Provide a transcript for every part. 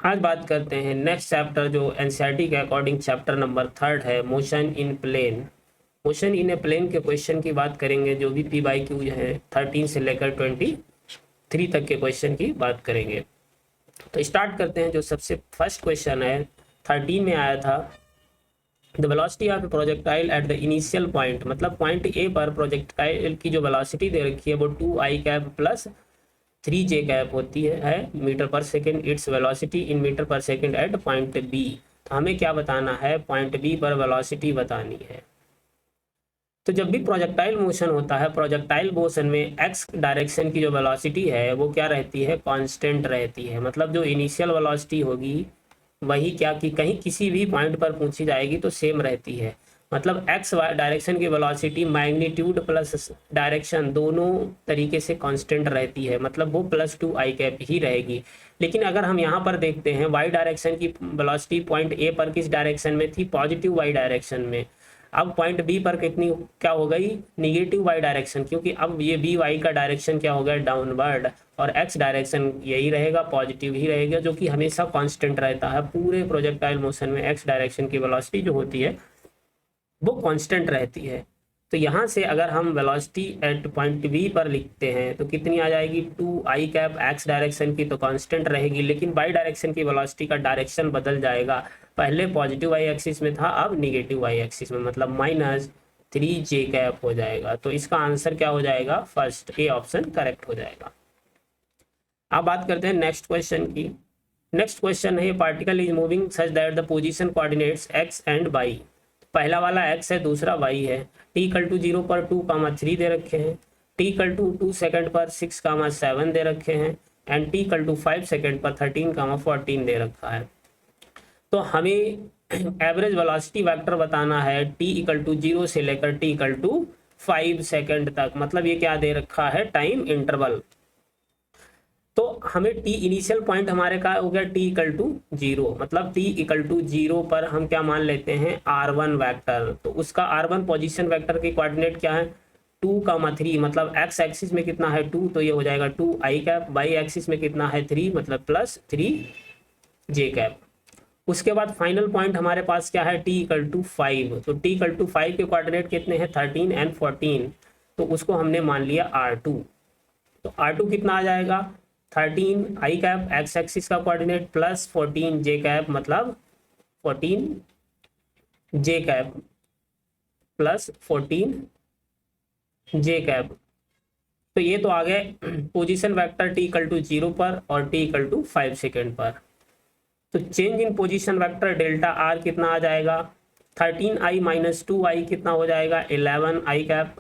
आज बात करते हैं नेक्स्ट चैप्टर जो एनसीईआरटी के अकॉर्डिंग चैप्टर नंबर 3 है, motion in plane. Motion in a plane के क्वेश्चन की बात करेंगे, जो भी पी बाई क्यू है 13 से लेकर 23 तक के क्वेश्चन की बात करेंगे। तो स्टार्ट करते हैं। जो सबसे फर्स्ट क्वेश्चन है 13 में आया था, the velocity of projectile at the initial point, मतलब पॉइंट ए पर प्रोजेक्टाइल की जो वेलोसिटी दे रखी है वो 2i cap plus 3j cap होती है मीटर पर second. It's velocity in metre पर सेकेंड एट पॉइंट बी। तो हमें क्या बताना है, पॉइंट बी पर वेलोसिटी बतानी है। तो जब भी प्रोजेक्टाइल मोशन होता है, प्रोजेक्टाइल मोशन में एक्स डायरेक्शन की जो वेलोसिटी है वो क्या रहती है, कांस्टेंट रहती है। मतलब जो इनिशियल वेलोसिटी होगी वही क्या कि कहीं किसी भी पॉइंट पर पूछी जाएगी तो सेम रहती है। मतलब एक्स डायरेक्शन की वेलोसिटी मैग्नीट्यूड प्लस डायरेक्शन दोनों तरीके से कांस्टेंट रहती है, मतलब वो +2i कैप ही रहेगी। लेकिन अगर हम यहाँ पर देखते हैं वाई डायरेक्शन की वेलोसिटी पॉइंट ए पर किस डायरेक्शन में थी, पॉजिटिव वाई डायरेक्शन में। अब पॉइंट बी पर कितनी क्या हो गई, निगेटिव वाई डायरेक्शन, क्योंकि अब ये बी वाई का डायरेक्शन क्या हो गया, डाउनवर्ड, और एक्स डायरेक्शन यही रहेगा, पॉजिटिव ही रहेगा, जो कि हमेशा कांस्टेंट रहता है। पूरे प्रोजेक्टाइल मोशन में एक्स डायरेक्शन की वेलोसिटी जो होती है वो कांस्टेंट रहती है। तो यहाँ से अगर हम वेलोसिटी एट पॉइंट बी पर लिखते हैं तो कितनी आ जाएगी, 2i कैप एक्स डायरेक्शन की तो कांस्टेंट रहेगी, लेकिन वाई डायरेक्शन की वेलोसिटी का डायरेक्शन बदल जाएगा। पहले पॉजिटिव वाई एक्सिस में था, अब निगेटिव वाई एक्सिस में, मतलब -3j कैप हो जाएगा। तो इसका आंसर क्या हो जाएगा, फर्स्ट ए ऑप्शन करेक्ट हो जाएगा। अब बात करते हैं नेक्स्ट क्वेश्चन की। नेक्स्ट क्वेश्चन है, particle is moving such that the position coordinates x and y. पहला वाला x है, दूसरा y है। t=0 पर 2,3 दे रखे हैं, t=2 सेकंड पर 6,7 दे रखे हैं, एंड t=5 सेकंड पर 13,14 दे रखा है। तो हमें एवरेज वेलोसिटी वेक्टर बताना है t=0 से लेकर t=5 सेकंड तक, मतलब ये क्या दे रखा है, टाइम इंटरवल। तो हमें t इनिशियल पॉइंट हमारे का हो गया t=0, मतलब t=0 पर हम क्या मान लेते हैं, r1 वेक्टर। तो उसका r1 पोजीशन वेक्टर की कोऑर्डिनेट क्या है, 2,3, मतलब x एक्सिस में कितना है 2, तो ये हो जाएगा 2i कैप, y एक्सिस में कितना है 3, मतलब +3j कैप। उसके बाद फाइनल पॉइंट हमारे पास क्या है, t=5, तो t=5 के कोऑर्डिनेट कितने हैं, 13 एंड 14, तो उसको हमने मान लिया r2। तो r2 कितना आ जाएगा, 13i कैप एक्स एक्सिस का कोऑर्डिनेट प्लस 14j कैप, मतलब 14j cap plus 14j cap. तो ये तो आ गए पोजीशन वेक्टर t=0 पर और t=5 सेकेंड पर। तो change in position vector delta r कितना आ जाएगा, 13i - 2i कितना हो जाएगा, 11i cap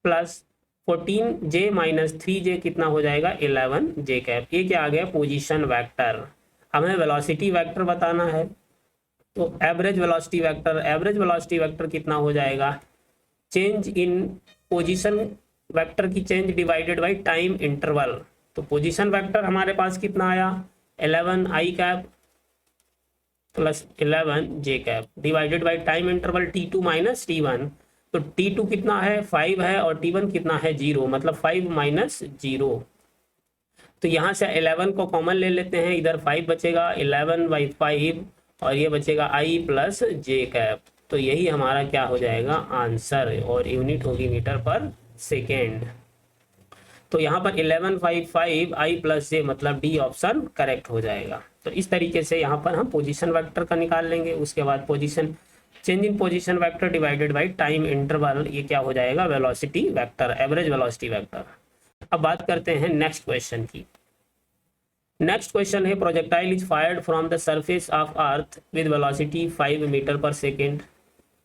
plus 14j - 3j कितना हो जाएगा, 11j कैप। ये क्या आ गया, पोजीशन वेक्टर। हमें वेलोसिटी वेक्टर बताना है, तो average velocity vector, average velocity vector कितना हो जाएगा, चेंज इन पोजीशन वेक्टर की change divided by time interval. तो पोजीशन वेक्टर हमारे पास कितना आया, 11i cap plus 11j cap divided by time interval t2 - t1। तो t2 कितना है, 5 है, और t1 कितना है, 0, मतलब 5 - 0। तो यहाँ से 11 को कॉमन ले लेते हैं, इधर 5 बचेगा, 11/5, और ये बचेगा i प्लस j कैप। तो यही हमारा क्या हो जाएगा, आंसर, और यूनिट होगी मीटर पर सेकेंड। तो यहाँ पर 11/5 i प्लस j, मतलब डी ऑप्शन करेक्ट हो जाएगा। तो इस तरीके से यहाँ पर हम पोजीशन वेक्टर का निकाल लेंगे। उसके बाद position change in position vector divided by time interval, ये क्या हो जाएगा, velocity vector, average velocity vector. अब बात करते हैं नेक्स्ट क्वेश्चन की। नेक्स्ट क्वेश्चन है, projectile is fired from the surface of earth with velocity 5 metre पर second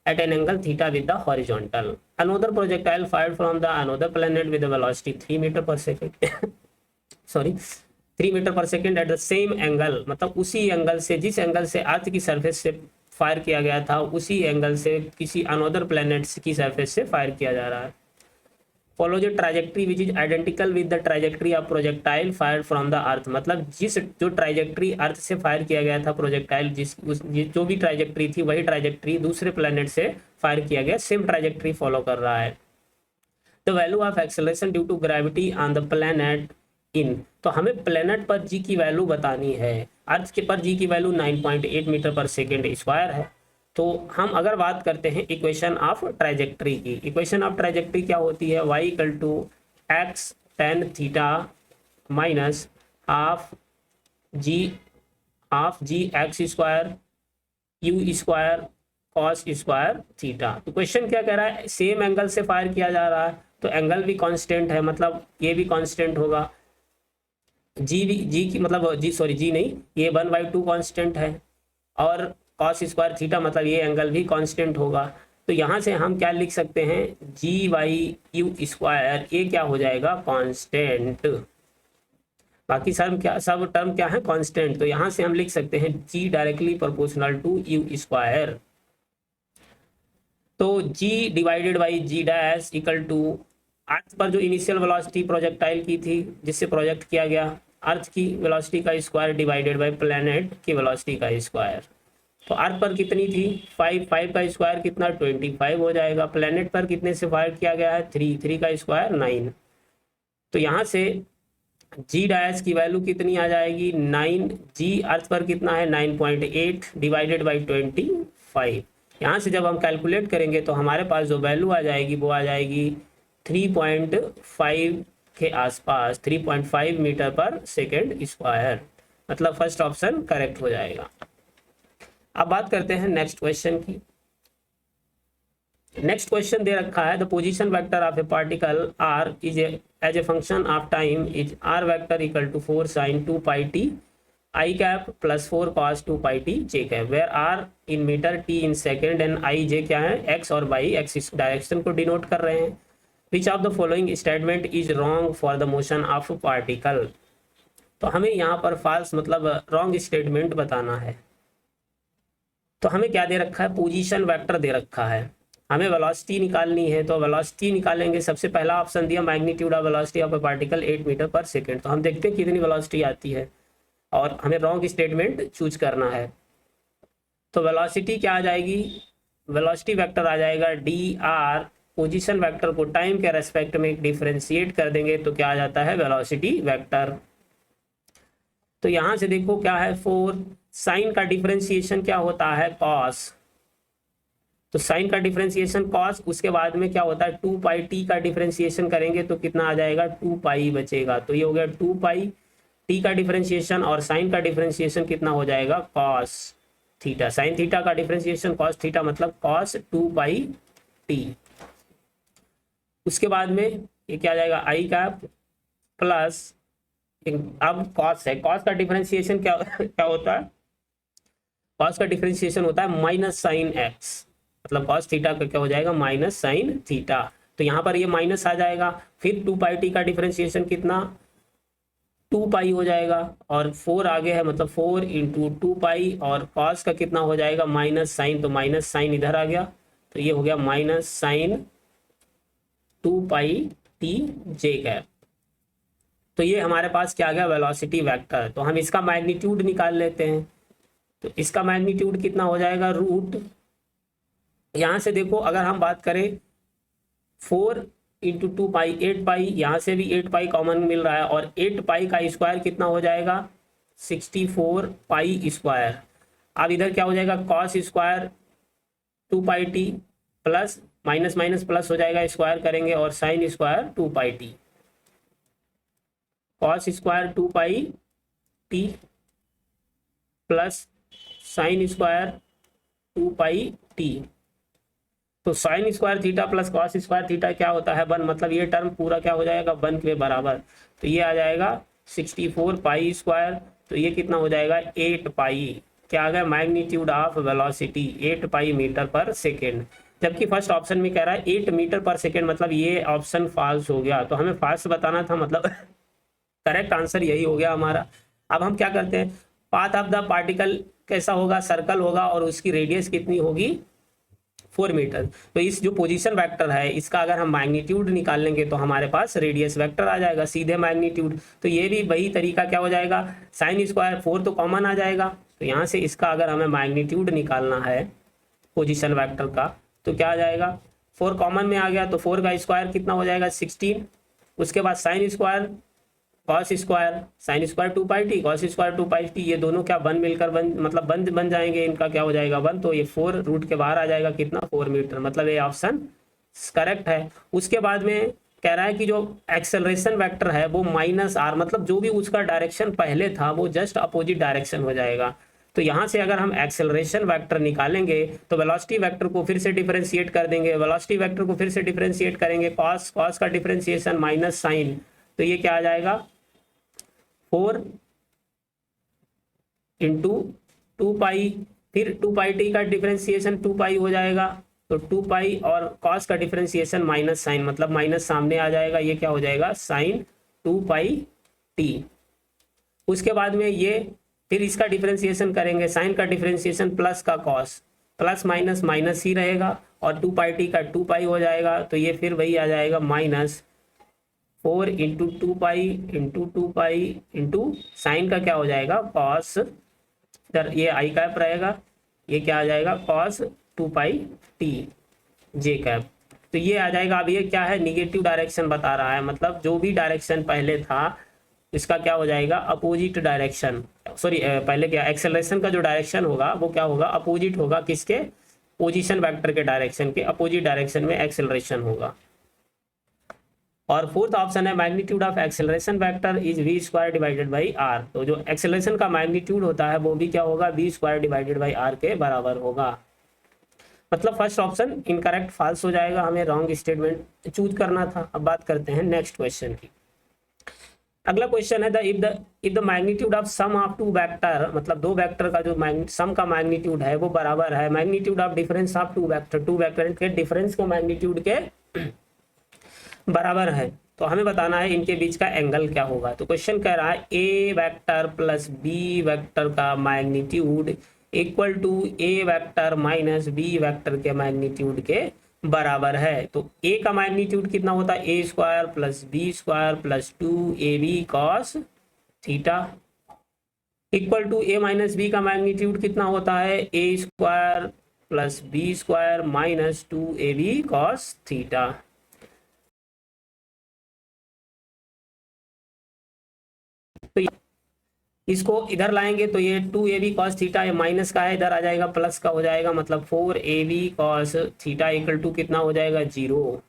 at an angle theta with the horizontal. Another projectile fired from the another planet with a velocity 3 meter per second sorry 3 metre पर second at the same angle, मतलब उसी angle से, जिस angle से अर्थ की surface से fire किया गया था उसी एंगल से किसी अनदर प्लैनेट की सरफेस से फायर किया जा रहा है। Follow the trajectory which is identical with the trajectory of projectile fired from the earth, मतलब जो ट्राजेक्ट्री अर्थ से फायर किया गया था प्रोजेक्टाइल, जो भी ट्राजेक्ट्री थी वही ट्राजेक्ट्री दूसरे प्लैनेट से फायर किया गया, सेम ट्राजेक्ट्री फॉलो कर रहा है। The value of acceleration due to gravity on the planet in, तो हमें प्लेनेट पर जी की वैल्यू बतानी है। अर्थ के पर जी की वैल्यू 9.8 मीटर पर सेकेंड स्क्वायर है। तो हम अगर बात करते हैं इक्वेशन ऑफ ट्राइजेक्टरी की, इक्वेशन ऑफ ट्राइजेक्टरी क्या होती है, y equal to x tan theta minus half g x square u square cos square theta. तो क्वेश्चन क्या कह रहा है, सेम एंगल से फायर किया जा रहा है तो एंगल भी कांस्टेंट है, मतलब ये भी कांस्टेंट होगा, जी की मतलब जी नहीं, ये 1/2 कांस्टेंट है, और कॉस स्क्वायर थीटा मतलब ये एंगल भी कांस्टेंट होगा। तो यहाँ से हम क्या लिख सकते हैं, जी वाई यू स्क्वायर, ये क्या हो जाएगा कांस्टेंट, बाकी सब टर्म क्या है कांस्टेंट। तो यहाँ से हम लिख सकते हैं g directly proportional to u square. तो g divided by g dash equal to earth पर जो इनिशियल वेलोसिटी प्रोजेक्टाइल की थी जिससे प्रोजेक्ट किया गया, अर्थ की वेलोसिटी का स्क्वायर डिवाइडेड बाई प्लैनेट की वेलोसिटी का स्क्वायर। तो अर्थ पर कितनी थी 5 का स्क्वायर कितना 25 हो जाएगा, प्लैनेट पर कितने से फायर किया गया है 3 का स्क्वायर 9। तो यहाँ से जी डैश की वैल्यू कितनी आ जाएगी 9, जी अर्थ पर कितना है 9.8 डिवाइडेड बाई 25। यहाँ से जब हम कैलकुलेट करेंगे तो हमारे पास जो वैल्यू आ जाएगी वो आ जाएगी 3.5 के आसपास, 3.5 मीटर पर सेकेंड स्क्वायर, मतलब फर्स्ट ऑप्शन करेक्ट हो जाएगा। अब बात करते हैं नेक्स्ट क्वेश्चन की। नेक्स्ट क्वेश्चन दे रखा है the position vector of a particle r is as a function of time is r vector equal to 4 sin 2 pi t i cap plus 4 cos 2 pi t j cap, where r in metre, t in second and i j क्या है x और by axis direction को denote कर रहे हैं। Which of the following statement is wrong for the motion of particle. तो हमें यहाँ पर फॉल्स मतलब रॉन्ग स्टेटमेंट बताना है। तो हमें क्या दे रखा है, पोजीशन वेक्टर दे रखा है, हमें वेलोसिटी निकालनी है। तो वेलोसिटी निकालेंगे, सबसे पहला ऑप्शन दिया magnitude of velocity of a particle 8 metre पर सेकेंड। तो हम देखते हैं कितनी वेलोसिटी आती है और हमें रॉन्ग स्टेटमेंट चूज करना है। तो वेलोसिटी क्या आ जाएगी, वेलोसिटी वेक्टर आ जाएगा डी आर, पोजीशन वेक्टर को टाइम के रेस्पेक्ट में डिफरेंशिएट कर देंगे तो क्या आ जाता है वेलोसिटी वेक्टर। तो यहाँ से देखो क्या है 4, साइन का डिफरेंशिएशन क्या होता है कॉस, तो साइन का डिफरेंशिएशन कॉस, उसके बाद में क्या होता है 2 पाई टी का डिफरेंशिएशन करेंगे तो कितना आ जाएगा 2 पाई बचेगा। तो ये हो गया 2 पाई टी का डिफरेंशिएशन, और साइन का डिफरेंशिएशन कितना हो जाएगा कॉस थीटा, साइन थीटा का डिफरेंशिएशन कॉस थीटा मतलब कॉस 2 पाई टी। उसके बाद में ये क्या आ जाएगा आई कैप प्लस, अब कॉस है, कॉस का डिफरेंशिएशन क्या क्या होता है, कॉस का डिफरेंशिएशन होता है माइनस साइन एक्स, मतलब कॉस थीटा का क्या हो जाएगा माइनस साइन थीटा। तो यहाँ पर ये माइनस आ जाएगा, फिर 2 पाई टी का डिफरेंशिएशन कितना 2 पाई हो जाएगा, और 4 आगे है मतलब 4 इंटू 2 पाई, और कॉस का कितना हो जाएगा माइनस साइन, तो माइनस साइन इधर आ गया, तो ये हो गया माइनस साइन 2 पाई टी जे कैप। तो ये हमारे पास क्या आ गया वेलोसिटी वेक्टर। तो हम इसका मैग्नीट्यूड निकाल लेते हैं। तो इसका मैग्नीट्यूड कितना हो जाएगा रूट, यहाँ से देखो अगर हम बात करें 4 इंटू 2 पाई 8 पाई, यहाँ से भी 8 पाई कॉमन मिल रहा है, और 8 पाई का स्क्वायर कितना हो जाएगा 64 पाई स्क्वायर। अब इधर क्या हो जाएगा cos square 2 pi t plus minus minus plus हो जाएगा, स्क्वायर करेंगे, और sine square 2 pi t, cos square 2 pi t plus sine square 2 pi t. तो sine square theta plus cos square theta क्या होता है 1, मतलब ये टर्म पूरा क्या हो जाएगा 1 के बराबर। तो ये आ जाएगा 64 पाई स्क्वायर, तो ये कितना हो जाएगा 8 पाई, क्या आ गया magnitude of velocity 8 pi metre पर सेकेंड। जबकि फर्स्ट ऑप्शन में कह रहा है 8 मीटर पर सेकेंड, मतलब ये ऑप्शन फॉल्स हो गया। तो हमें फॉल्स बताना था, मतलब करेक्ट आंसर यही हो गया हमारा। अब हम क्या करते हैं, पाथ ऑफ द पार्टिकल कैसा होगा, सर्कल होगा, और उसकी रेडियस कितनी होगी 4 मीटर। तो इस जो पोजीशन वेक्टर है इसका अगर हम मैग्नीट्यूड निकाल लेंगे तो हमारे पास रेडियस वेक्टर आ जाएगा सीधे मैग्नीट्यूड। तो ये भी वही तरीका क्या हो जाएगा, साइन स्क्वायर 4 तो कॉमन आ जाएगा, तो यहाँ से इसका अगर हमें मैग्नीट्यूड निकालना है पोजीशन वेक्टर का तो क्या आ जाएगा 4 कॉमन में आ गया, तो 4 का स्क्वायर कितना हो जाएगा 16, उसके बाद sine square cos square sine square 2 pi t, cos square 2 pi T, ये दोनों क्या वन मिलकर बन जाएंगे, इनका क्या हो जाएगा 1, तो ये 4 रूट के बाहर आ जाएगा कितना 4 मीटर, मतलब ये ऑप्शन करेक्ट है। उसके बाद में कह रहा है कि जो एक्सेलरेशन वेक्टर है वो -r, मतलब जो भी उसका डायरेक्शन पहले था वो जस्ट अपोजिट डायरेक्शन हो जाएगा। तो यहाँ से अगर हम एक्सेलरेशन वेक्टर निकालेंगे तो वेलोसिटी वेक्टर को फिर से डिफरेंशिएट कर देंगे, वेलोसिटी वेक्टर को फिर से डिफरेंशिएट करेंगे, कॉस का डिफरेंशिएशन माइनस साइन, तो ये क्या आ जाएगा 4 इंटू 2 पाई, फिर 2 पाई टी का डिफरेंशिएशन 2 पाई हो जाएगा, तो 2 पाई और कॉस का डिफरेंशिएशन माइनस साइन, मतलब माइनस सामने आ जाएगा, ये क्या हो जाएगा साइन 2 पाई टी। उसके बाद में ये फिर इसका डिफरेंशिएशन करेंगे, साइन का डिफरेंशिएशन प्लस का कॉस, प्लस माइनस माइनस ही रहेगा, और 2 पाई टी का 2 पाई हो जाएगा, तो ये फिर वही आ जाएगा -4 into 2 pi into 2 pi into sine का क्या हो जाएगा कॉस, इधर ये आई कैप रहेगा, ये क्या आ जाएगा कॉस 2 पाई टी जे कैप, तो ये आ जाएगा। अब ये क्या है निगेटिव डायरेक्शन बता रहा है, मतलब जो भी डायरेक्शन पहले था इसका क्या हो जाएगा अपोजिट डायरेक्शन, सॉरी पहले क्या एक्सेलरेशन का जो डायरेक्शन होगा वो क्या होगा अपोजिट होगा, किसके पोजीशन वेक्टर के डायरेक्शन के अपोजिट डायरेक्शन में एक्सेलरेशन होगा। और फोर्थ ऑप्शन है magnitude of acceleration vector is v² divided by r, तो जो एक्सेलरेशन का मैग्नीट्यूड होता है वो भी क्या होगा v² डिवाइडेड बाई r के बराबर होगा। मतलब फर्स्ट ऑप्शन इनकरेक्ट फॉल्स हो जाएगा, हमें रॉन्ग स्टेटमेंट चूज करना था। अब बात करते हैं नेक्स्ट क्वेश्चन की। अगला क्वेश्चन है if the magnitude of sum of two vector, मतलब दो वेक्टर का जो सम का मैग्नीट्यूड है वो बराबर है magnitude of difference of two vector के डिफरेंस के मैग्नीट्यूड के बराबर है, तो हमें बताना है इनके बीच का एंगल क्या होगा। तो क्वेश्चन कह रहा है A vector plus B vector का magnitude equal to A vector minus B vector के मैग्नीट्यूड के बराबर है। तो ए का मैग्नीट्यूड कितना होता है a² plus b² plus 2ab cos theta, equal to a minus B का मैग्नीट्यूड कितना होता है a² plus b² minus 2ab cos theta. तो इसको इधर लाएंगे तो ये 2ab cos थीटा ये माइनस का है, इधर आ जाएगा प्लस का हो जाएगा, मतलब 4ab cos theta equal to कितना हो जाएगा 0।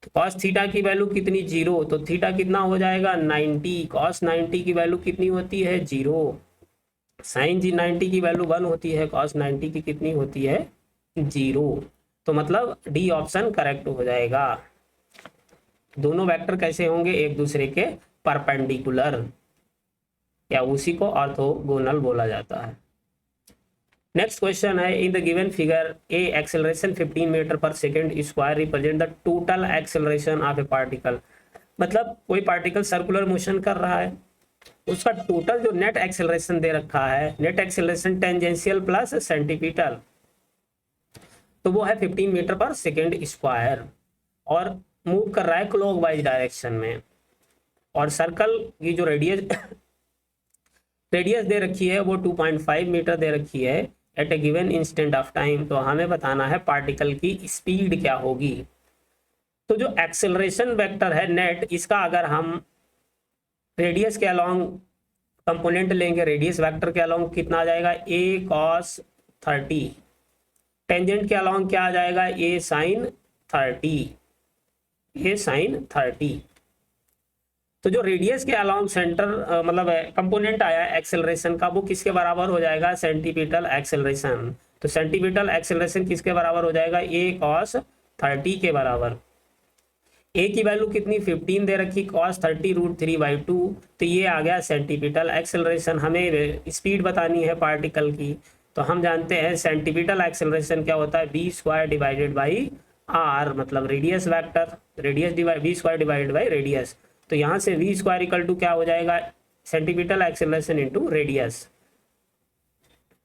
तो cos थीटा की वैल्यू कितनी 0, तो थीटा कितना हो जाएगा 90, cos 90 की वैल्यू कितनी होती है 0, साइन 90 की वैल्यू 1 होती है, cos 90 की कितनी होती है 0, तो मतलब डी ऑप्शन करेक्ट हो जाएगा। दोनों वेक्टर कैसे होंगे एक दूसरे के परपेंडिकुलर, या उसी को ऑर्थोगोनल बोला जाता है। नेक्स्ट क्वेश्चन है in the given figure a acceleration 15 metre पर second square represent the total acceleration of a particle, मतलब कोई पार्टिकल सर्कुलर मोशन कर रहा है, उसका टोटल जो नेट एक्सेलरेशन दे रखा है, net acceleration tangential plus centripetal, तो वो है 15 मीटर पर सेकेंड स्क्वायर, और मूव कर रहा है क्लॉकवाइज डायरेक्शन में, और सर्कल की जो रेडियस दे रखी है वो 2.5 मीटर दे रखी है at a given instant of time. तो हमें बताना है पार्टिकल की स्पीड क्या होगी। तो जो एक्सेलरेशन वेक्टर है नेट, इसका अगर हम रेडियस के अलोंग कंपोनेंट लेंगे, रेडियस वेक्टर के अलोंग कितना आ जाएगा a cos 30, टेंजेंट के अलोंग क्या आ जाएगा a sin 30, तो जो रेडियस के अलोंग सेंटर मतलब कंपोनेंट आया एक्सेलरेशन का वो किसके बराबर हो जाएगा सेंटीपिटल एक्सेलरेशन। तो सेंटीपिटल एक्सेलरेशन किसके बराबर हो जाएगा a cos 30 के बराबर। a की वैल्यू कितनी 15 दे रखी, cos 30 √3/2, तो ये आ गया सेंटीपिटल एक्सेलरेशन। हमें स्पीड बतानी है पार्टिकल की, तो हम जानते हैं सेंटीपिटल एक्सेलरेशन क्या होता है v² डिवाइडेड बाई r, मतलब radius vector, radius v² divided by radius. तो यहाँ से v² इक्वल टू क्या हो जाएगा सेंटीपिटल एक्सेलरेशन इंटू रेडियस,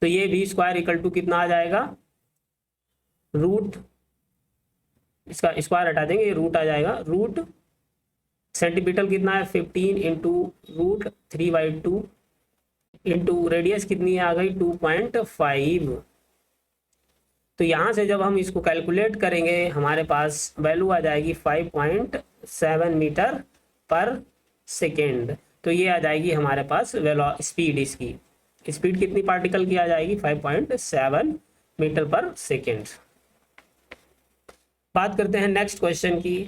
तो ये v² इक्वल टू कितना आ जाएगा रूट, इसका स्क्वायर हटा देंगे, रूट आ जाएगा, रूट सेंटीपिटल कितना है 15 इंटू √3/2 इंटू रेडियस कितनी आ गई 2.5। तो यहाँ से जब हम इसको कैलकुलेट करेंगे हमारे पास वैल्यू आ जाएगी 5.7 मीटर पर सेकेंड। तो ये आ जाएगी हमारे पास स्पीड, इसकी स्पीड कितनी पार्टिकल की आ जाएगी 5.7 मीटर पर सेकेंड। बात करते हैं नेक्स्ट क्वेश्चन की।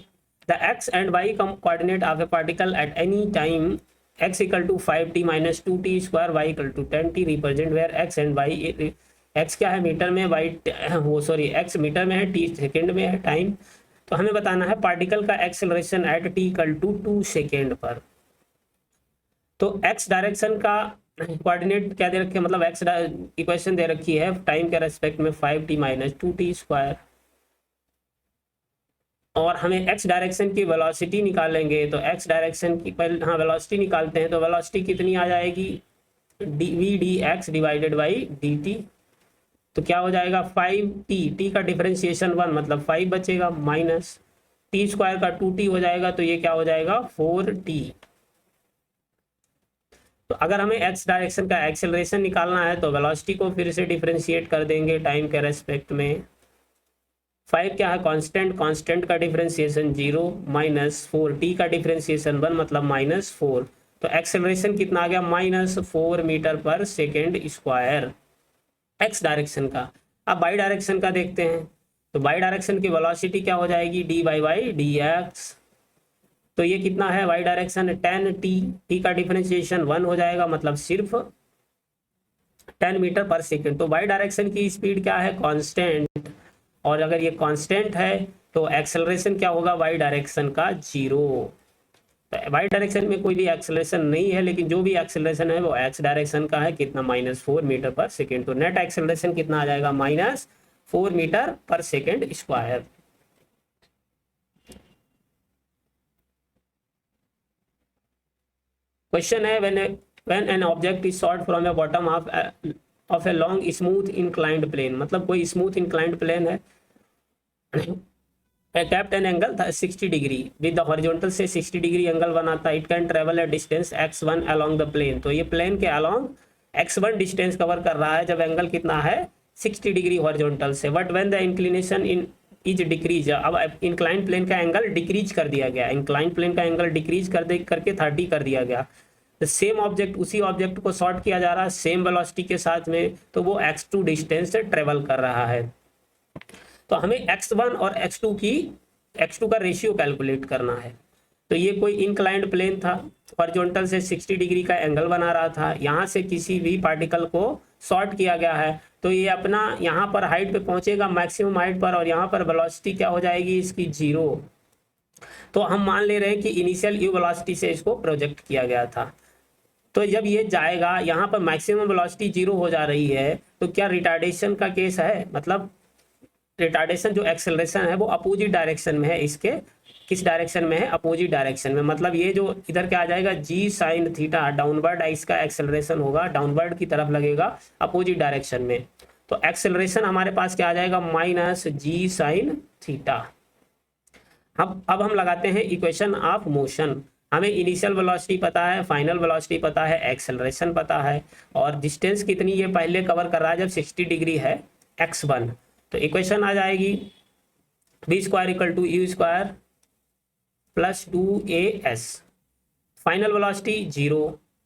The x and y coordinate of a particle at any time x equal to 5t minus 2t square y equal to 10t represent where x and y, x क्या है metre में, x metre में है, t second में है time. तो हमें बताना है पार्टिकल का acceleration at t equal to 2 second पर। तो x डायरेक्शन का कोऑर्डिनेट क्या दे रखे, मतलब x इक्वेशन दे रखी है टाइम के रेस्पेक्ट में 5t माइनस 2t स्क्वायर, और हमें x डायरेक्शन की वेलोसिटी निकालेंगे। तो x डायरेक्शन की पहले वेलोसिटी निकालते हैं। तो वेलोसिटी कितनी आ जाएगी v d x divided by d t. तो क्या हो जाएगा 5t, t का डिफरेंशिएशन 1 मतलब 5 बचेगा, माइनस t स्क्वायर का 2t हो जाएगा, तो ये क्या हो जाएगा 4t। तो अगर हमें x डायरेक्शन का एक्सेलरेशन निकालना है तो वेलोसिटी को फिर से डिफरेंशिएट कर देंगे टाइम के रेस्पेक्ट में। 5 क्या है कांस्टेंट का डिफरेंशिएशन 0 माइनस 4t का डिफरेंशिएशन 1 मतलब -4। तो एक्सेलरेशन कितना आ गया -4 मीटर पर सेकेंड स्क्वायर x डायरेक्शन का। अब y डायरेक्शन का देखते हैं। तो y डायरेक्शन की वेलोसिटी क्या हो जाएगी dy बाई dx। तो ये कितना है y डायरेक्शन 10t, t का डिफरेंशिएशन 1 हो जाएगा मतलब सिर्फ 10 मीटर पर सेकेंड। तो y डायरेक्शन की स्पीड क्या है कांस्टेंट, और अगर ये कांस्टेंट है तो एक्सेलरेशन क्या होगा y डायरेक्शन का 0। तो y डायरेक्शन में कोई भी एक्सेलरेशन नहीं है, लेकिन जो भी एक्सेलरेशन है वो x डायरेक्शन का है, कितना -4 मीटर पर सेकेंड। तो नेट एक्सेलरेशन कितना आ जाएगा -4 मीटर पर सेकेंड स्क्वायर। क्वेश्चन है when an object is shot from a bottom of a long smooth inclined plane, मतलब कोई स्मूथ इंक्लाइंड प्लेन है, kept an angle 60 degree with the horizontal से 60 डिग्री एंगल बनाता है। It can travel a distance x1 along the plane. तो ये plane के along x1 distance cover कर रहा है जब एंगल कितना है 60 डिग्री हॉरिजॉन्टल से। But when the inclination is decrease, अब इंक्लाइन प्लेन का एंगल डिक्रीज कर दिया गया, इंक्लाइन प्लेन का एंगल डिक्रीज करके 30 कर दिया गया। द सेम ऑब्जेक्ट, उसी ऑब्जेक्ट को शॉर्ट किया जा रहा है सेम वेलोसिटी के साथ में, तो वो x2 डिस्टेंस से ट्रेवल कर रहा है। तो हमें x1 और x2 का रेशियो कैलकुलेट करना है। तो ये कोई इंक्लाइंड प्लेन था, हॉरिजॉन्टल से 60 डिग्री का एंगल बना रहा था, यहाँ से किसी भी पार्टिकल को शॉर्ट किया गया है, तो ये अपना यहाँ पर हाइट पे पहुंचेगा मैक्सिमम हाइट पर, और यहाँ पर वेलोसिटी क्या हो जाएगी इसकी 0। तो हम मान ले रहे हैं कि इनिशियल यू वेलोसिटी से इसको प्रोजेक्ट किया गया था। तो जब ये जाएगा यहाँ पर मैक्सिमम वेलोसिटी 0 हो जा रही है, तो क्या रिटार्डेशन का केस है, मतलब रिटार्डेशन जो एक्सेलरेशन है वो अपोजिट डायरेक्शन में है, इसके किस डायरेक्शन में है अपोजिट डायरेक्शन में। मतलब ये जो इधर क्या आ जाएगा जी साइन थीटा, डाउनवर्ड इसका एक्सेलरेशन होगा, डाउनवर्ड की तरफ लगेगा अपोजिट डायरेक्शन में। तो एक्सेलरेशन हमारे पास क्या आ जाएगा -g साइन थीटा। अब हम लगाते हैं इक्वेशन ऑफ मोशन। हमें इनिशियल वेलोसिटी पता है, फाइनल वेलोसिटी पता है, एक्सेलरेशन पता है, और डिस्टेंस कितनी ये पहले कवर कर रहा है जब 60 डिग्री है x1। तो इक्वेशन आ जाएगी v square equal to u square plus 2as। Final velocity 0,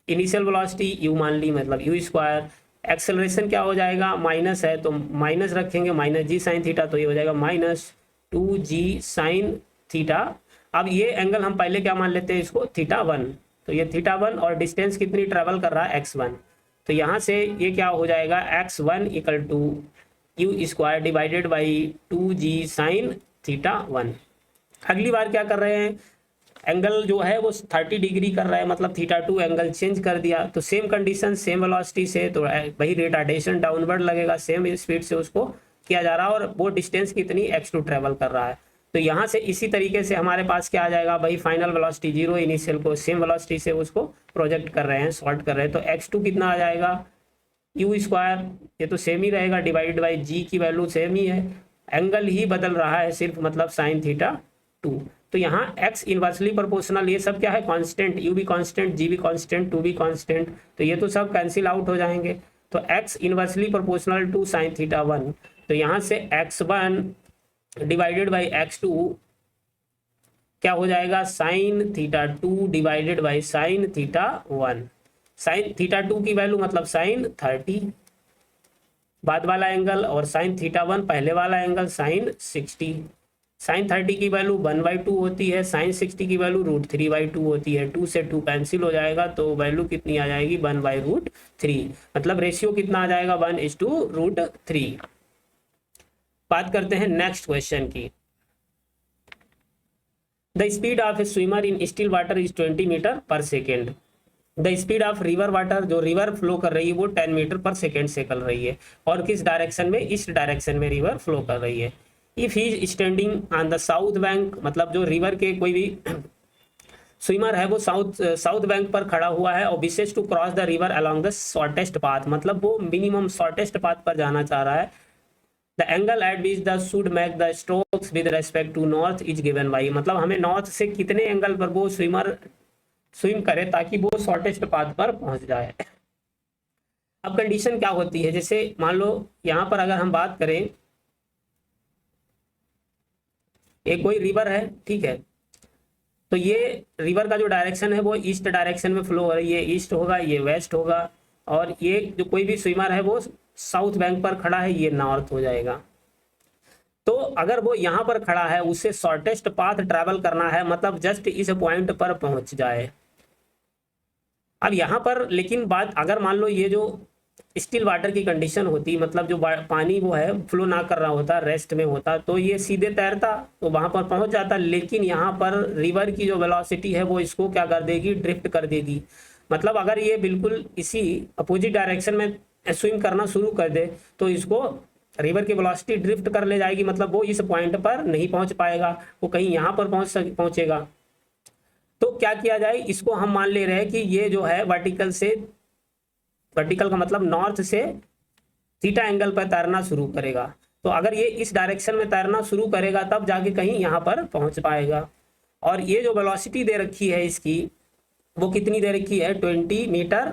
initial velocity u मान ली मतलब u स्क्वायर। एक्सेलरेशन क्या हो जाएगा माइनस है तो माइनस रखेंगे, -g साइन थीटा, तो ये हो जाएगा -2g साइन थीटा। अब ये एंगल हम पहले क्या मान लेते हैं इसको θ1। तो ये θ1 और डिस्टेंस कितनी ट्रेवल कर रहा है x1। तो यहाँ से ये क्या हो जाएगा x1 equal to u square divided by 2g sine θ1। अगली बार क्या कर रहे हैं, एंगल जो है वो 30 डिग्री कर रहा है, मतलब θ2 एंगल चेंज कर दिया। तो सेम कंडीशन सेम वेलोसिटी से, तो वही रिटार्डेशन डाउनवर्ड लगेगा, सेम स्पीड से उसको किया जा रहा है, और वो डिस्टेंस कितनी x2 ट्रेवल कर रहा है। तो यहाँ से इसी तरीके से हमारे पास क्या आ जाएगा भाई, फाइनल वेलोसिटी 0, इनिशियल को सेम वेलोसिटी से उसको प्रोजेक्ट कर रहे हैं, सॉल्व कर रहे हैं। तो x2 कितना आ जाएगा u स्क्वायर, ये तो सेम ही रहेगा, डिवाइडेड बाई g की वैल्यू सेम ही है, एंगल ही बदल रहा है सिर्फ, मतलब साइन θ2। तो यहाँ x इन्वर्सली प्रोपोर्शनल, ये सब क्या है कांस्टेंट, u भी कांस्टेंट, g भी कांस्टेंट, 2 भी कांस्टेंट, तो ये तो सब कैंसिल आउट हो जाएंगे। तो x inversely proportional to sine θ1। तो यहाँ से x1 डिवाइडेड बाई x2 क्या हो जाएगा, sine theta 2 divided by sine theta 1। Sine theta 2 की वैल्यू मतलब साइन 30 बाद वाला एंगल, और साइन थीटा 1 पहले वाला एंगल साइन 60। साइन 30 की वैल्यू 1/2 होती है, साइन 60 की वैल्यू √3/2 होती है। 2 से 2 कैंसिल हो जाएगा तो वैल्यू कितनी आ जाएगी, 1/√3। मतलब रेशियो कितना आ जाएगा, 1:√3। बात करते हैं नेक्स्ट क्वेश्चन की। The speed of a swimmer in still water is 20 metre पर second. The speed of river water, जो रिवर फ्लो कर रही है वो 10 मीटर पर सेकेंड से चल रही है, और किस डायरेक्शन में, इस डायरेक्शन में रिवर फ्लो कर रही है। If he is standing on the south bank, मतलब जो रिवर के कोई भी स्विमर है वो साउथ बैंक पर खड़ा हुआ है और wishes to cross the river along the shortest path, मतलब वो मिनिमम शॉर्टेस्ट पाथ पर जाना चाह रहा है। The angle at which the should make the strokes with respect to north is given by, मतलब हमें नॉर्थ से कितने एंगल पर वो स्विमर स्विम करे ताकि वो शॉर्टेस्ट पाथ पर पहुंच जाए। अब कंडीशन क्या होती है, जैसे मान लो यहां पर अगर हम बात करें, एक कोई रिवर है, ठीक है, तो ये रिवर का जो डायरेक्शन है वो ईस्ट डायरेक्शन में फ्लो हो रही है, ईस्ट होगा, ये वेस्ट होगा, और ये जो कोई भी स्विमर है वो साउथ बैंक पर खड़ा है, ये नॉर्थ हो जाएगा। तो अगर वो यहाँ पर खड़ा है, उसे शॉर्टेस्ट पाथ ट्रैवल करना है, मतलब जस्ट इस पॉइंट पर पहुंच जाए। अब यहाँ पर लेकिन बात, अगर मान लो ये जो स्टिल वाटर की कंडीशन होती, मतलब जो पानी वो है फ्लो ना कर रहा होता, रेस्ट में होता, तो ये सीधे तैरता तो वहां पर पहुंच जाता। लेकिन यहाँ पर रिवर की जो वेलोसिटी है वो इसको क्या कर देगी, ड्रिफ्ट कर देगी। मतलब अगर ये बिल्कुल इसी अपोजिट डायरेक्शन में स्विम करना शुरू कर दे तो इसको रिवर की वेलोसिटी ड्रिफ्ट कर ले जाएगी, मतलब वो इस पॉइंट पर नहीं पहुंच पाएगा, वो कहीं यहाँ पर पहुंचेगा। तो क्या किया जाए, इसको हम मान ले रहे हैं कि ये जो है वर्टिकल से, वर्टिकल का मतलब नॉर्थ से थीटा एंगल पर तैरना शुरू करेगा। तो अगर ये इस डायरेक्शन में तैरना शुरू करेगा तब जाके कहीं यहाँ पर पहुंच पाएगा। और ये जो वेलोसिटी दे रखी है इसकी, वो कितनी दे रखी है, 20 मीटर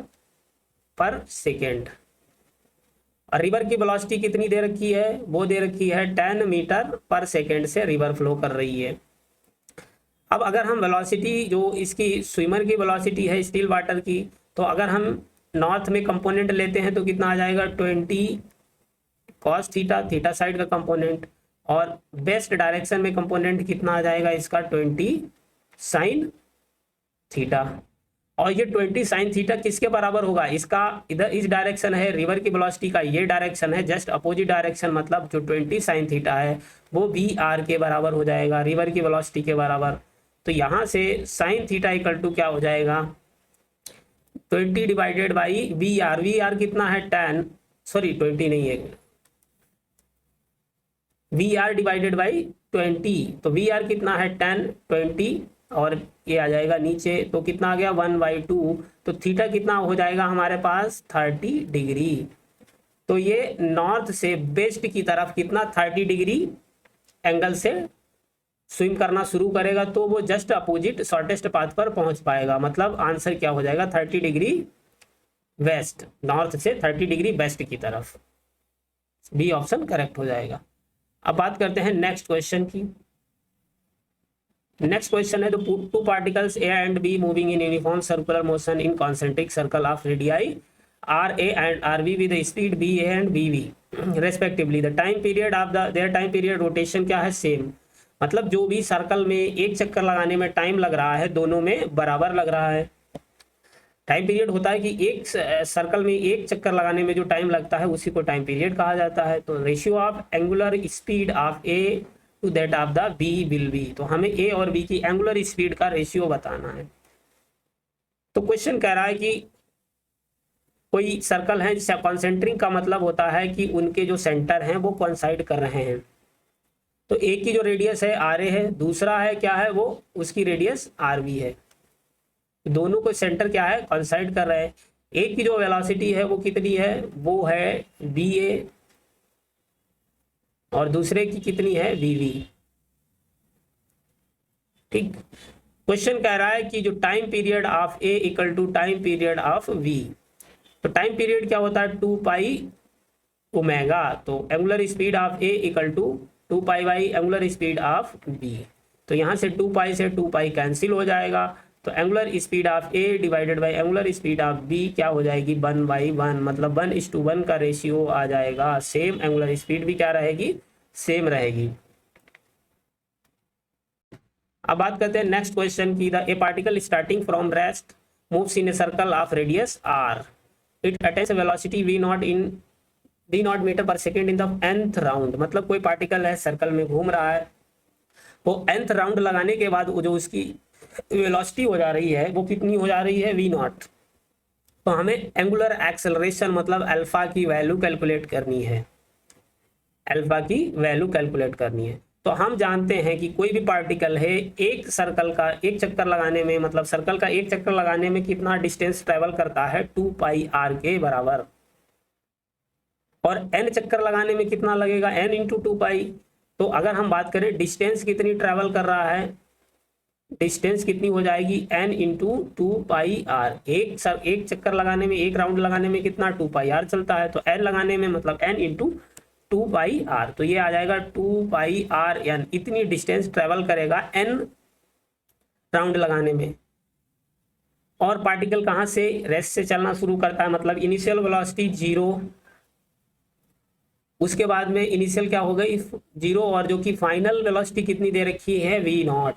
पर सेकेंड। और रिवर की वेलोसिटी कितनी दे रखी है, वो दे रखी है 10 मीटर पर सेकेंड से रिवर फ्लो कर रही है। अब अगर हम वेलोसिटी जो इसकी स्विमर की वेलोसिटी है स्टिल वाटर की, तो अगर हम नॉर्थ में कंपोनेंट लेते हैं तो कितना आ जाएगा, 20 कॉस थीटा, थीटा साइड का कंपोनेंट, और वेस्ट डायरेक्शन में कंपोनेंट कितना आ जाएगा इसका, 20 साइन थीटा। और ये 20 साइन थीटा किसके बराबर होगा, इसका इधर इस डायरेक्शन है रिवर की वेलोसिटी का, ये डायरेक्शन है जस्ट अपोजिट डायरेक्शन, मतलब जो 20 साइन थीटा है वो VR के बराबर हो जाएगा, रिवर की वेलोसिटी के बराबर। तो यहाँ से साइन थीटा इक्वल टू क्या हो जाएगा, 20 डिवाइडेड बाई VR। VR कितना है 10, सॉरी 20 नहीं है, VR डिवाइडेड बाई 20, तो VR कितना है 10, 20, और ये आ जाएगा नीचे, तो कितना आ गया 1/2। तो थीटा कितना हो जाएगा हमारे पास, 30 डिग्री। तो ये नॉर्थ से वेस्ट की तरफ कितना, 30 डिग्री एंगल से स्विम करना शुरू करेगा, तो वो जस्ट अपोजिट शॉर्टेस्ट पाथ पर पहुंच पाएगा। मतलब आंसर क्या हो जाएगा, 30 डिग्री वेस्ट, नॉर्थ से 30 डिग्री वेस्ट की तरफ, बी ऑप्शन करेक्ट हो जाएगा। अब बात करते हैं नेक्स्ट क्वेश्चन की। नेक्स्ट क्वेश्चन है, two particles A and be moving in uniform circular motion in concentric circle of radii RA and RB with the speed BA and BB respectively. The time period of their time period rotation क्या है, same. मतलब जो भी circle में एक चक्कर लगाने में टाइम लग रहा है, दोनों में बराबर लग रहा है। टाइम पीरियड होता है कि एक सर्कल में एक चक्कर लगाने में जो टाइम लगता है उसी को टाइम पीरियड कहा जाता है। तो ratio of angular speed of A to that of the B will be, तो हमें ए और बी की एंगुलर स्पीड का रेशियो बताना है। तो क्वेश्चन कह रहा है कि कोई सर्कल है जिससे कॉन्सेंट्रिक का मतलब होता है कि उनके जो सेंटर हैं वो कोइंसाइड कर रहे हैं। तो एक की जो रेडियस है RA है, दूसरा है क्या है, वो उसकी रेडियस RB है, दोनों को सेंटर क्या है, कोइंसाइड कर रहे हैं। एक की जो वेलोसिटी है वो कितनी है, वो है BA, और दूसरे की कितनी है, BB। ठीक, क्वेश्चन कह रहा है कि जो time period of A equal to time period of V। तो टाइम पीरियड क्या होता है, 2 पाई ओमेगा। तो angular speed of A equal to 2 pi by angular speed of B। तो यहाँ से 2 पाई से 2 पाई कैंसिल हो जाएगा, तो angular speed of A divided by angular speed of B क्या हो जाएगी 1/1, मतलब 1:1 का रेशियो आ जाएगा। सेम एंगुलर स्पीड भी क्या रहेगी, सेम रहेगी। अब बात करते हैं नेक्स्ट क्वेश्चन की। The a particle starting from rest moves in a circle of radius r, it attains velocity v0 in v0 metre पर second in the nth round. मतलब कोई पार्टिकल है सर्कल में घूम रहा है, वो nth राउंड लगाने के बाद जो उसकी वेलोसिटी हो जा रही है वो कितनी हो जा रही है v0। तो हमें एंगुलर एक्सेलरेशन मतलब अल्फा की वैल्यू कैलकुलेट करनी है, अल्फा की वैल्यू कैलकुलेट करनी है। तो हम जानते हैं कि कोई भी पार्टिकल है एक सर्कल का एक चक्कर लगाने में, मतलब सर्कल का एक चक्कर लगाने में कितना डिस्टेंस ट्रेवल करता है 2 पाई r के बराबर, और n चक्कर लगाने में कितना लगेगा n इंटू 2 पाई। तो अगर हम बात करें डिस्टेंस कितनी ट्रेवल कर रहा है, डिस्टेंस कितनी हो जाएगी n इंटू 2 पाई r। एक चक्कर लगाने में, एक राउंड लगाने में कितना 2 पाई r चलता है, तो n लगाने में मतलब n इंटू 2 पाई r, तो ये आ जाएगा 2 पाई r n, इतनी डिस्टेंस ट्रेवल करेगा n राउंड लगाने में। और पार्टिकल कहाँ से, रेस्ट से चलना शुरू करता है, मतलब इनिशियल वेलोसिटी 0, उसके बाद में इनिशियल क्या हो गई 0, और जो कि फाइनल वेलोसिटी कितनी दे रखी है v0।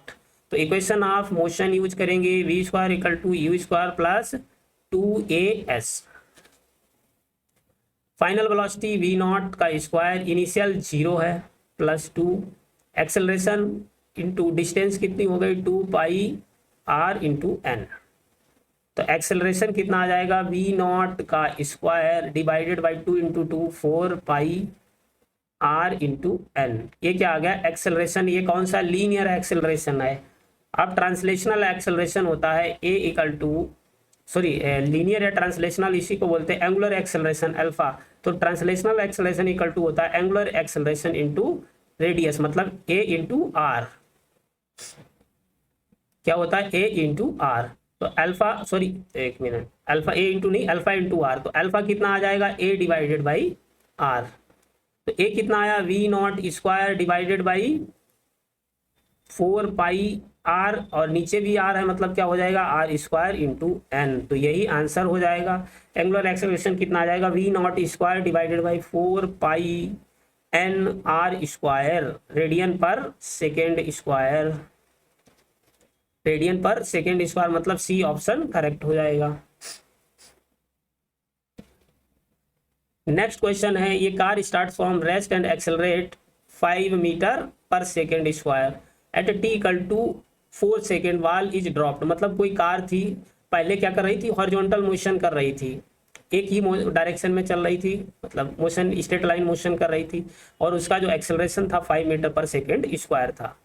तो इक्वेशन ऑफ मोशन यूज करेंगे v² equal to u² plus 2as। Final velocity v0 का स्क्वायर, इनिशियल 0 है प्लस 2, एक्सेलरेशन इंटू डिस्टेंस कितनी हो गई 2 पाई r इंटू n। तो एक्सेलरेशन कितना आ जाएगा v0 का square divided by 2 into 2 4 pi r into n। ये क्या आ गया एक्सेलरेशन, ये कौन सा लीनियर एक्सेलरेशन है। अब ट्रांसलेशनल एक्सेलरेशन होता है a इक्वल टू लीनियर या ट्रांसलेशनल, इसी को बोलते हैं एंगुलर एक्सेलरेशन अल्फा। तो ट्रांसलेशनल एक्सेलरेशन इक्वल टू होता है एंगुलर एक्सेलरेशन इंटू रेडियस, मतलब a इंटू आर। क्या होता है a इंटू आर, तो अल्फा एक मिनट, अल्फा a इंटू नहीं अल्फा इंटू आर, तो अल्फा कितना आ जाएगा a डिवाइडेड बाई आर। तो a कितना आया v0 square divided by 4 pi r, और नीचे भी r है मतलब क्या हो जाएगा r स्क्वायर इंटू n। तो यही आंसर हो जाएगा। एंगुलर एक्सेलरेशन कितना आ जाएगा v0 square divided by 4 pi n r square radian पर सेकेंड स्क्वायर, रेडियन पर सेकेंड स्क्वायर, मतलब सी ऑप्शन करेक्ट हो जाएगा। नेक्स्ट क्वेश्चन है, ये car start from rest and accelerate 5 metre पर second square at t equal to 4 second wall is dropped. मतलब कोई कार थी, पहले क्या कर रही थी हॉरिजॉन्टल मोशन कर रही थी, एक ही डायरेक्शन में चल रही थी, मतलब मोशन स्ट्रेट लाइन मोशन कर रही थी, और उसका जो एक्सेलरेशन था 5 मीटर पर सेकेंड स्क्वायर था।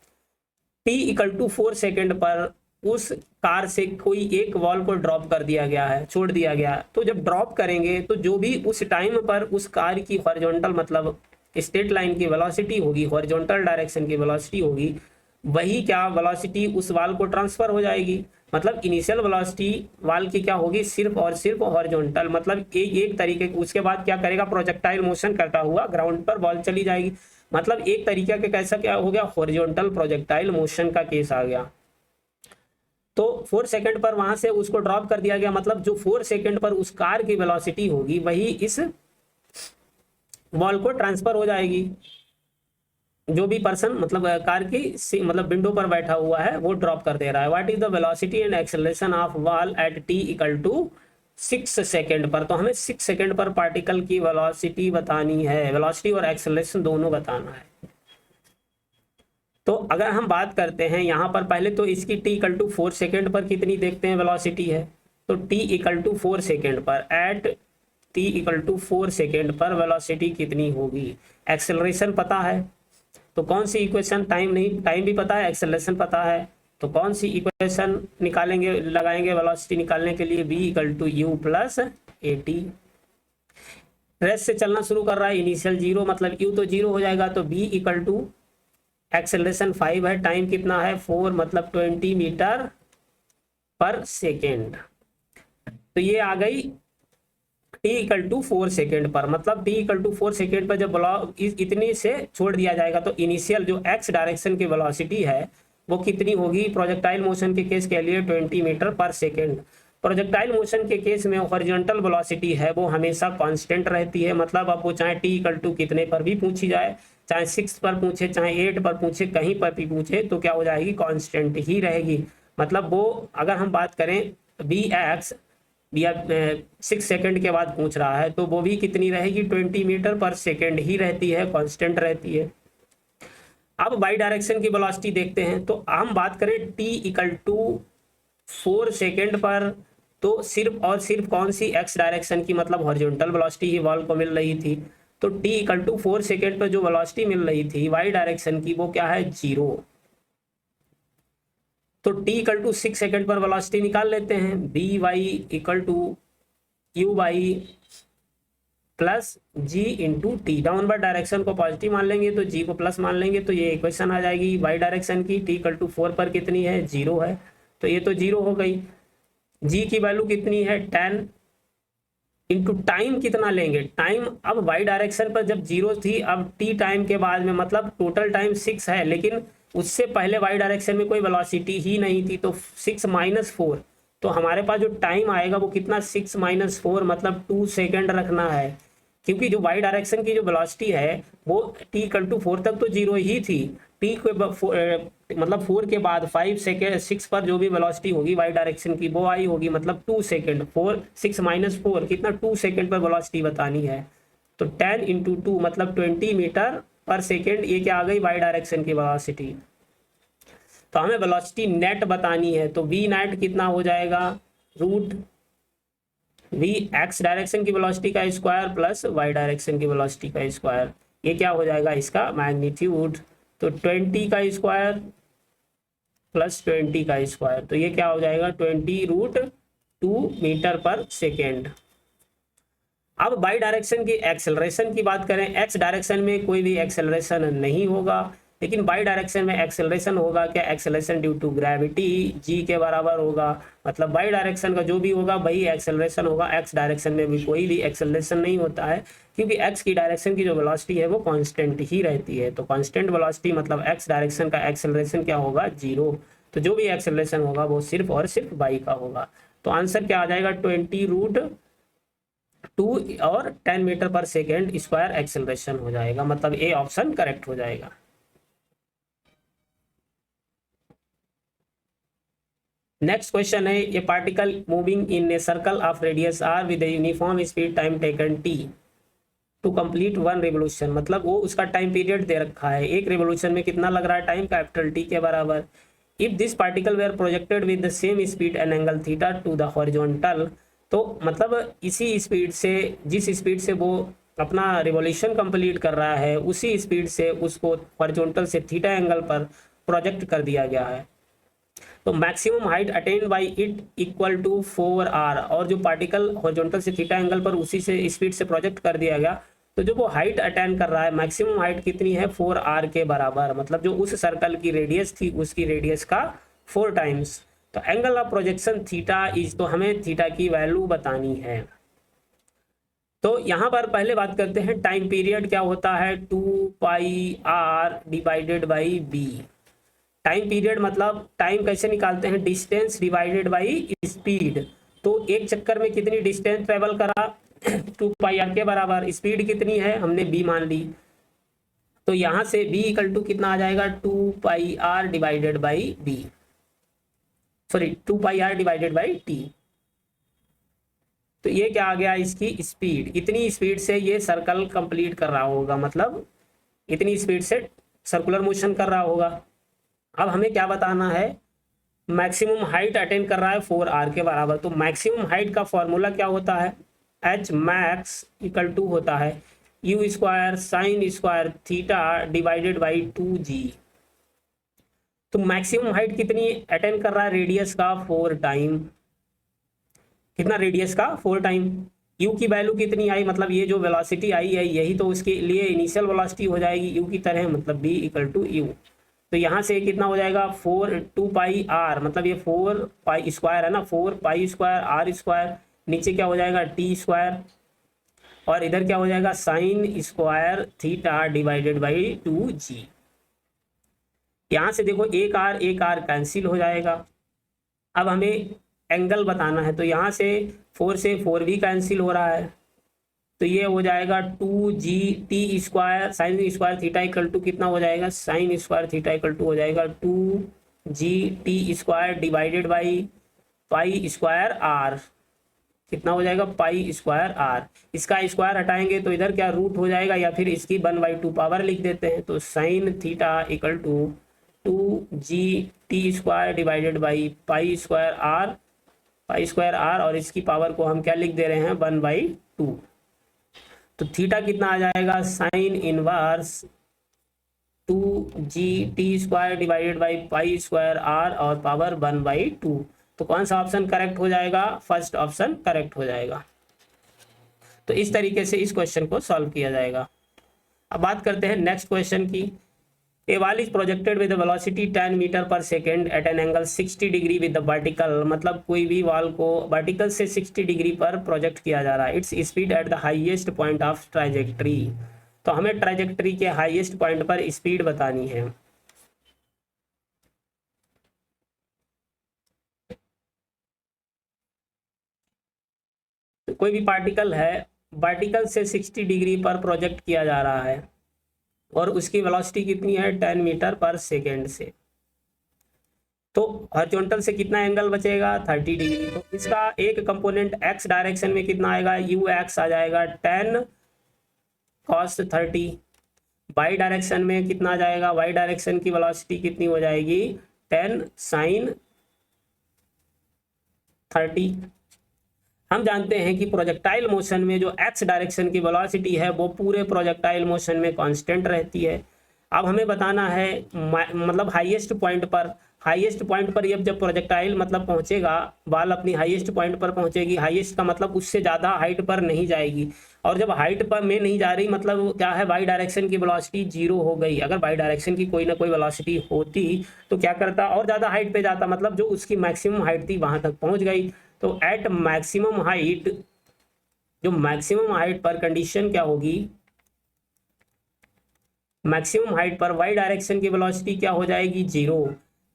t इक्वल टू 4 सेकेंड पर उस कार से कोई एक वॉल को ड्रॉप कर दिया गया है, छोड़ दिया गया। तो जब ड्रॉप करेंगे तो जो भी उस टाइम पर उस कार की हॉरिजॉन्टल मतलब स्ट्रेट लाइन की वेलोसिटी होगी, हॉरिजॉन्टल डायरेक्शन की वेलोसिटी होगी, वही क्या वेलोसिटी उस वाल को ट्रांसफर हो जाएगी। मतलब इनिशियल वेलोसिटी वाल की क्या होगी सिर्फ और सिर्फ हॉरिजॉन्टल, मतलब एक तरीके, उसके बाद क्या करेगा प्रोजेक्टाइल मोशन करता हुआ ग्राउंड पर बॉल चली जाएगी। मतलब एक तरीके का कैसा क्या हो गया हॉरिजॉन्टल प्रोजेक्टाइल मोशन का केस आ गया। तो 4 सेकंड पर वहां से उसको ड्रॉप कर दिया गया, मतलब जो 4 सेकंड पर उस कार की वेलोसिटी होगी वही इस बॉल को ट्रांसफर हो जाएगी। जो भी पर्सन मतलब कार की मतलब विंडो पर बैठा हुआ है वो ड्रॉप कर दे रहा है। What is the velocity and acceleration of ball at t equal to 6 second पर। तो हमें 6 सेकंड पर पार्टिकल की वेलोसिटी बतानी है, वेलोसिटी और एक्सेलरेशन दोनों बताना है। तो अगर हम बात करते हैं यहाँ पर, पहले तो इसकी t इक्वल टू 4 सेकेंड पर कितनी देखते हैं वेलोसिटी है, तो t इक्वल टू 4 सेकेंड पर at t equal to 4 second पर वेलोसिटी कितनी होगी। एक्सेलरेशन पता है तो कौन सी इक्वेशन, टाइम नहीं, टाइम भी पता है एक्सेलरेशन पता है, तो कौन सी इक्वेशन निकालेंगे लगाएंगे वेलोसिटी निकालने के लिए, v equal to u plus at। Rest से चलना शुरू कर रहा है, इनिशियल 0 मतलब u तो 0 हो जाएगा, तो v इक्वल टू एक्सेलरेशन 5 है, टाइम कितना है 4 मतलब 20 मीटर पर सेकेंड। तो ये आ गई t इक्वल टू 4 सेकेंड पर, मतलब t इक्वल टू 4 सेकेंड पर जब इतने से छोड़ दिया जाएगा तो इनिशियल जो x डायरेक्शन की वेलोसिटी है वो कितनी होगी प्रोजेक्टाइल मोशन के केस के लिए 20 मीटर पर सेकेंड। प्रोजेक्टाइल मोशन के केस में हॉरिजॉन्टल वेलोसिटी है वो हमेशा कांस्टेंट रहती है, मतलब अब वो चाहे टी इक्वल टू कितने पर भी पूछी जाए, चाहे 6 पर पूछे चाहे 8 पर पूछे, कहीं पर भी पूछे तो क्या हो जाएगी, कांस्टेंट ही रहेगी। मतलब वो अगर हम बात करें बी एक्स या 6 सेकंड के बाद पूछ रहा है तो वो भी कितनी रहेगी 20 मीटर पर सेकेंड ही रहती है, कांस्टेंट रहती है। अब वाई डायरेक्शन की वेलोसिटी देखते हैं, तो हम बात करें टी इक्वल टू 4 सेकेंड पर, तो सिर्फ और सिर्फ कौन सी एक्स डायरेक्शन की, मतलब हॉरिजॉन्टल वेलोसिटी ही बॉल को मिल रही थी। तो टी इक्वल टू 4 सेकेंड पर जो वेलोसिटी मिल रही थी वाई डायरेक्शन की वो क्या है, 0। तो टी इक्वल टू 6 सेकेंड पर वेलोसिटी निकाल लेते हैं, v y equal to u y plus g into t. Downward direction को पॉजिटिव मान लेंगे तो जी को प्लस मान लेंगे, तो ये इक्वेशन आ जाएगी वाई डायरेक्शन की। टी इक्वल टू 4 पर कितनी है, 0 है, तो ये तो 0 हो गई। जी की वैल्यू कितनी है 10 इंटू टाइम कितना लेंगे, टाइम अब वाई डायरेक्शन पर जब 0 थी, अब टी टाइम के बाद में मतलब टोटल टाइम 6 है, लेकिन उससे पहले वाई डायरेक्शन में कोई वेलोसिटी ही नहीं थी, तो 6 माइनस 4, तो हमारे पास जो टाइम आएगा वो कितना 6 माइनस 4 मतलब 2 सेकेंड रखना है, क्योंकि जो वाई डायरेक्शन की जो वेलोसिटी है वो टी इक्वल टू 4 तक तो 0 ही थी। टी के मतलब 4 के बाद 5 सेकेंड 6 पर जो भी वेलोसिटी होगी वाई डायरेक्शन की वो आई होगी, मतलब 2 सेकेंड। 4 6 माइनस 4 कितना 2 सेकेंड पर वेलोसिटी बतानी है, तो 10 इंटू 2 मतलब 20 मीटर पर सेकेंड, ये क्या आ गई वाई डायरेक्शन की वेलोसिटी। तो हमें वेलोसिटी नेट बतानी है, तो वी नेट कितना हो जाएगा, रूट वी एक्स डायरेक्शन की वेलोसिटी का स्क्वायर प्लस वाई डायरेक्शन की वेलोसिटी का स्क्वायर, ये क्या हो जाएगा इसका मैग्नीट्यूड। तो 20 का स्क्वायर प्लस 20 का स्क्वायर, तो ये क्या हो जाएगा 20√2 मीटर पर सेकेंड। अब वाई डायरेक्शन की एक्सेलरेशन की बात करें, एक्स डायरेक्शन में कोई भी एक्सेलरेशन नहीं होगा, लेकिन वाई डायरेक्शन में एक्सेलरेशन होगा। क्या, acceleration due to gravity G के बराबर होगा, मतलब वाई डायरेक्शन का जो भी होगा वही एक्सेलरेशन होगा। एक्स डायरेक्शन में भी कोई भी एक्सेलरेशन नहीं होता है, क्योंकि एक्स की डायरेक्शन की जो वेलोसिटी है वो कांस्टेंट ही रहती है। तो कांस्टेंट वेलोसिटी मतलब एक्स डायरेक्शन का एक्सेलरेशन क्या होगा, 0। तो जो भी एक्सेलरेशन होगा वो सिर्फ और सिर्फ वाई का होगा। तो आंसर क्या आ जाएगा 20√2 और 10 मीटर पर सेकेंड स्क्वायर एक्सेलरेशन हो जाएगा, मतलब ए ऑप्शन करेक्ट हो जाएगा। नेक्स्ट क्वेश्चन है, ये particle moving in a circle of radius r with uniform speed time taken T to complete 1 revolution, मतलब वो उसका टाइम पीरियड दे रखा है, एक रिवोल्यूशन में कितना लग रहा है टाइम, कैपिटल टी के बराबर। If this particle were projected with the same speed and angle theta to the horizontal, तो मतलब इसी स्पीड से, जिस स्पीड से वो अपना रिवोल्यूशन कंप्लीट कर रहा है उसी स्पीड से उसको हॉरिजॉन्टल से थीटा एंगल पर प्रोजेक्ट कर दिया गया है, तो maximum height attained by it equal to 4r, और जो पार्टिकल हॉरिजॉन्टल से थीटा एंगल पर उसी से स्पीड से प्रोजेक्ट कर दिया गया, तो जो वो हाइट अटेन कर रहा है मैक्सिमम हाइट कितनी है 4r के बराबर, मतलब जो उस सर्कल की रेडियस थी उसकी रेडियस का 4 टाइम्स। तो angle of projection theta is, तो हमें थीटा की वैल्यू बतानी है। तो यहाँ पर पहले बात करते हैं टाइम पीरियड क्या होता है, 2πr divided by v. Time period मतलब टाइम कैसे निकालते हैं, डिस्टेंस डिवाइडेड बाई स्पीड। तो एक चक्कर में कितनी डिस्टेंस ट्रेवल करा 2πr के बराबर, स्पीड कितनी है हमने b मान ली, तो यहां से b इक्वल टू कितना आ जाएगा 2πr divided by b, sorry 2πr divided by t। तो ये क्या आ गया इसकी स्पीड, इतनी स्पीड से ये सर्कल कंप्लीट कर रहा होगा, मतलब इतनी स्पीड से सर्कुलर मोशन कर रहा होगा। अब हमें क्या बताना है, मैक्सिमम हाइट अटेन कर रहा है 4r के बराबर, तो मैक्सिमम हाइट का फॉर्मूला क्या होता है, h मैक्स इक्वल टू होता है u square sine square theta divided by 2g। तो मैक्सिमम हाइट कितनी अटेन कर रहा है, रेडियस का 4 टाइम, कितना रेडियस का 4 टाइम। u की वैल्यू कितनी आई, मतलब ये जो वेलोसिटी आई है यही तो उसके लिए इनिशियल वेलोसिटी हो जाएगी u की तरह, मतलब b इक्वल टू u। तो यहाँ से कितना हो जाएगा 2πr, मतलब ये 4π स्क्वायर है ना, 4π स्क्वायर r स्क्वायर, नीचे क्या हो जाएगा t स्क्वायर, और इधर क्या हो जाएगा sine square theta divided by 2g। यहाँ से देखो एक आर कैंसिल हो जाएगा। अब हमें एंगल बताना है, तो यहाँ से 4 से 4 भी कैंसिल हो रहा है, तो ये हो जाएगा 2g t² sine square theta equal to कितना हो जाएगा, sine square theta equal to हो जाएगा 2g t² divided by pi square r. कितना हो जाएगा, पाई स्क्वायर आर। इसका स्क्वायर हटाएंगे तो इधर क्या रूट हो जाएगा, या फिर इसकी 1/2 पावर लिख देते हैं। तो sine theta equal to 2g t² divided by pi square r, और इसकी पावर को हम क्या लिख दे रहे हैं, 1/2। तो थीटा कितना आ जाएगा, sine inverse 2g t² divided by pi square r और पावर 1/2। तो कौन सा ऑप्शन करेक्ट हो जाएगा, फर्स्ट ऑप्शन करेक्ट हो जाएगा। तो इस तरीके से इस क्वेश्चन को सॉल्व किया जाएगा। अब बात करते हैं नेक्स्ट क्वेश्चन की। A wall is projected with velocity 10 metre पर second at an angle 60 degree with the vertical, मतलब कोई भी वॉल को वर्टिकल से 60 डिग्री पर प्रोजेक्ट किया जा रहा है। Its speed at the highest point of trajectory. तो हमें ट्राइजेक्ट्री के हाईएस्ट पॉइंट पर स्पीड बतानी है। तो कोई भी पार्टिकल है, वर्टिकल से 60 डिग्री पर प्रोजेक्ट किया जा रहा है और उसकी वेलोसिटी कितनी है, 10 मीटर पर सेकेंड से। तो हॉरिजॉन्टल से कितना एंगल बचेगा, 30 डिग्री। तो इसका एक कंपोनेंट एक्स डायरेक्शन में कितना आएगा, यू एक्स आ जाएगा 10 cos 30। वाई डायरेक्शन में कितना आ जाएगा, वाई डायरेक्शन की वेलोसिटी कितनी हो जाएगी, 10 sin 30। हम जानते हैं कि प्रोजेक्टाइल मोशन में जो एक्स डायरेक्शन की वेलोसिटी है वो पूरे प्रोजेक्टाइल मोशन में कांस्टेंट रहती है। अब हमें बताना है मतलब हाईएस्ट पॉइंट पर जब प्रोजेक्टाइल मतलब पहुंचेगा, बाल अपनी हाईएस्ट पॉइंट पर पहुंचेगी। हाईएस्ट का मतलब उससे ज़्यादा हाइट पर नहीं जाएगी, और जब हाइट पर में नहीं जा रही मतलब क्या है, वाई डायरेक्शन की वेलोसिटी 0 हो गई। अगर वाई डायरेक्शन की कोई ना कोई वेलोसिटी होती तो क्या करता, और ज़्यादा हाइट पे जाता, मतलब जो उसकी मैक्सिमम हाइट थी वहां तक पहुंच गई। तो एट मैक्सिमम हाइट, जो मैक्सिमम हाइट पर कंडीशन क्या होगी, मैक्सिमम हाइट पर वाई डायरेक्शन की वेलोसिटी क्या हो जाएगी, 0।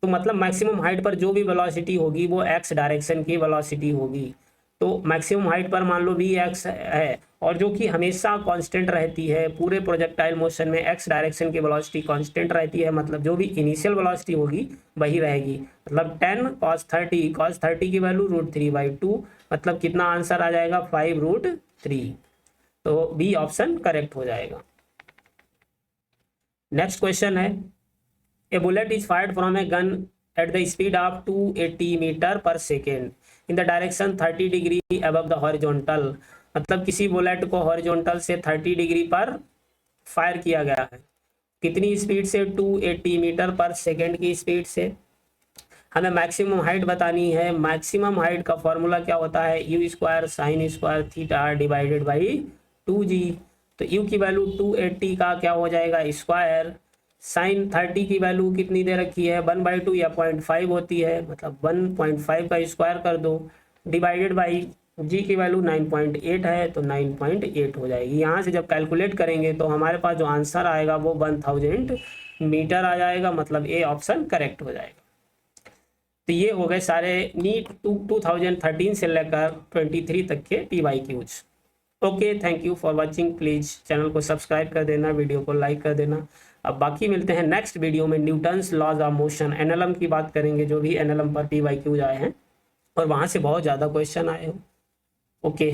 तो मतलब मैक्सिमम हाइट पर जो भी वेलोसिटी होगी वो एक्स डायरेक्शन की वेलोसिटी होगी। तो मैक्सिमम हाइट पर मान लो वी एक्स है, और जो कि हमेशा कांस्टेंट रहती है पूरे प्रोजेक्टाइल मोशन में, एक्स डायरेक्शन की वेलोसिटी कांस्टेंट रहती है, मतलब जो भी इनिशियल वेलोसिटी होगी वही रहेगी। मतलब 10 cos 30 की वैल्यू √3/2, मतलब कितना आंसर आ जाएगा, 5√3। तो बी ऑप्शन करेक्ट हो जाएगा। नेक्स्ट क्वेश्चन है, a bullet is fired from a gun at the speed of 280 metre पर second in the direction 30 degree above the horizontal. मतलब किसी बुलेट को हॉरिजॉन्टल से 30 डिग्री पर फायर किया गया है, कितनी स्पीड से, 280 मीटर पर सेकेंड की स्पीड से। हमें मैक्सिमम हाइट बतानी है। मैक्सिमम हाइट का फॉर्मूला क्या होता है, u² sin square theta divided by 2g। तो u की वैल्यू 280 का क्या हो जाएगा, स्क्वायर, साइन 30 की वैल्यू कितनी दे रखी है, 1/2 या 0.5 होती है, मतलब 1.5 का स्क्वायर कर दो, डिवाइडेड बाई जी की वैल्यू 9.8 है, तो 9.8 हो जाएगी। यहाँ से जब कैलकुलेट करेंगे तो हमारे पास जो आंसर आएगा वो 1000 मीटर आ जाएगा, मतलब ए ऑप्शन करेक्ट हो जाएगा। तो ये हो गए सारे नीट 2013 से लेकर 23 तक के PYQs। Okay, thank you for watching. Please channel को सब्सक्राइब कर देना, वीडियो को लाइक कर देना। अब बाकी मिलते हैं नेक्स्ट वीडियो में। Newton's laws of motion NLM की बात करेंगे, जो भी NLM पर PYQs आए हैं और वहाँ से बहुत ज़्यादा क्वेश्चन आए हो। ओके।